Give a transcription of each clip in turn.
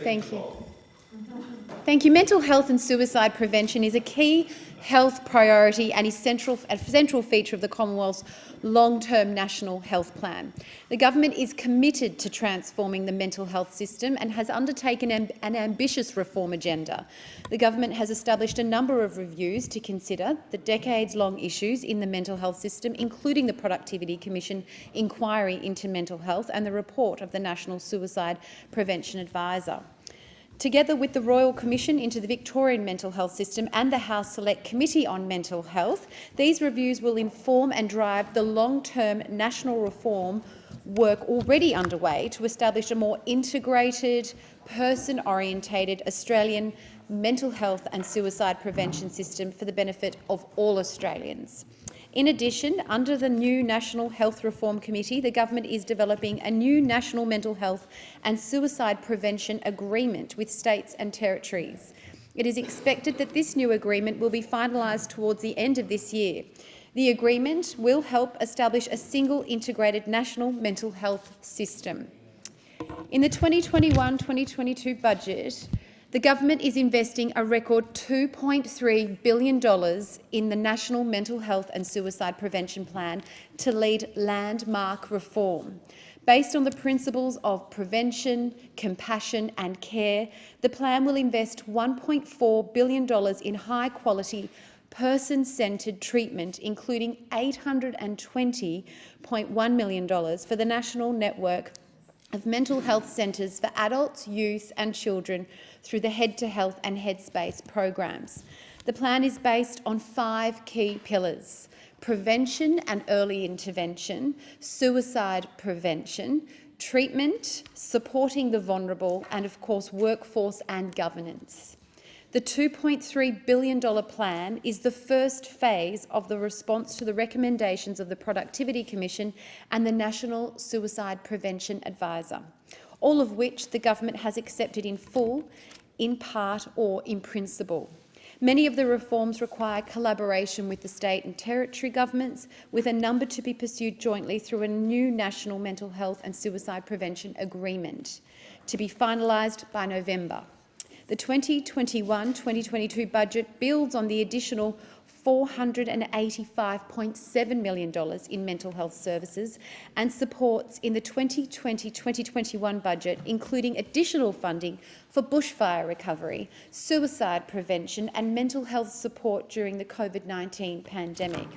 Thank you. Thank you. Mental health and suicide prevention is a key health priority and is a central feature of the Commonwealth's long-term national health plan. The government is committed to transforming the mental health system and has undertaken an ambitious reform agenda. The government has established a number of reviews to consider the decades-long issues in the mental health system, including the Productivity Commission inquiry into mental health and the report of the National Suicide Prevention Advisor. Together with the Royal Commission into the Victorian mental health system and the House Select Committee on Mental Health, these reviews will inform and drive the long-term national reform work already underway to establish a more integrated, person-orientated Australian mental health and suicide prevention system for the benefit of all Australians. In addition, under the new National Health Reform Committee, the government is developing a new National Mental Health and Suicide Prevention Agreement with states and territories. It is expected that this new agreement will be finalised towards the end of this year. The agreement will help establish a single integrated national mental health system. In the 2021-2022 budget, the government is investing a record $2.3 billion in the National Mental Health and Suicide Prevention Plan to lead landmark reform. Based on the principles of prevention, compassion and care, the plan will invest $1.4 billion in high-quality, person-centred treatment, including $820.1 million for the national network of mental health centres for adults, youth and children through the Head to Health and Headspace programs. The plan is based on 5 key pillars: prevention and early intervention, suicide prevention, treatment, supporting the vulnerable and, of course, workforce and governance. The $2.3 billion plan is the first phase of the response to the recommendations of the Productivity Commission and the National Suicide Prevention Advisor, all of which the government has accepted in full, in part or in principle. Many of the reforms require collaboration with the state and territory governments, with a number to be pursued jointly through a new National Mental Health and Suicide Prevention Agreement, to be finalised by November. The 2021-2022 budget builds on the additional $485.7 million in mental health services and supports in the 2020-2021 budget, including additional funding for bushfire recovery, suicide prevention and mental health support during the COVID-19 pandemic.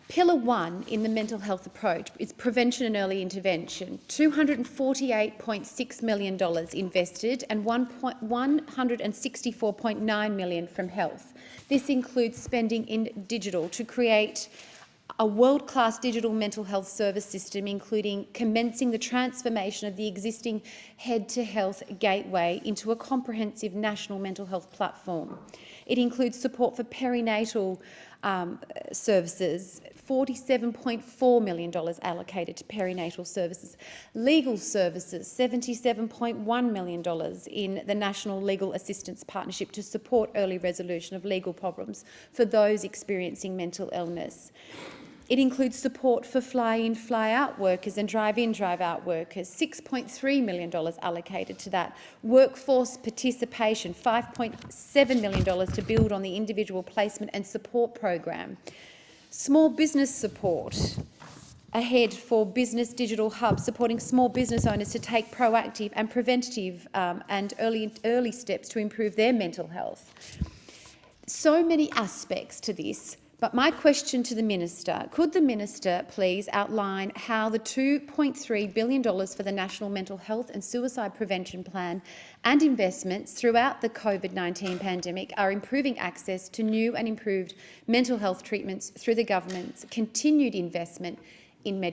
Pillar 1 in the mental health approach is prevention and early intervention. $248.6 million invested and $164.9 million from health. This includes spending in digital to create a world-class digital mental health service system, including commencing the transformation of the existing Head to Health gateway into a comprehensive national mental health platform. It includes support for perinatal services, $47.4 million allocated to perinatal services, legal services, $77.1 million in the National Legal Assistance Partnership to support early resolution of legal problems for those experiencing mental illness. It includes support for fly-in, fly-out workers and drive-in, drive-out workers, $6.3 million allocated to that. Workforce participation, $5.7 million to build on the individual placement and support program. Small business support ahead for Business Digital Hub, supporting small business owners to take proactive and preventative and early steps to improve their mental health. So many aspects to this. But my question to the Minister, could the Minister please outline how the $2.3 billion for the National Mental Health and Suicide Prevention Plan and investments throughout the COVID-19 pandemic are improving access to new and improved mental health treatments through the government's continued investment in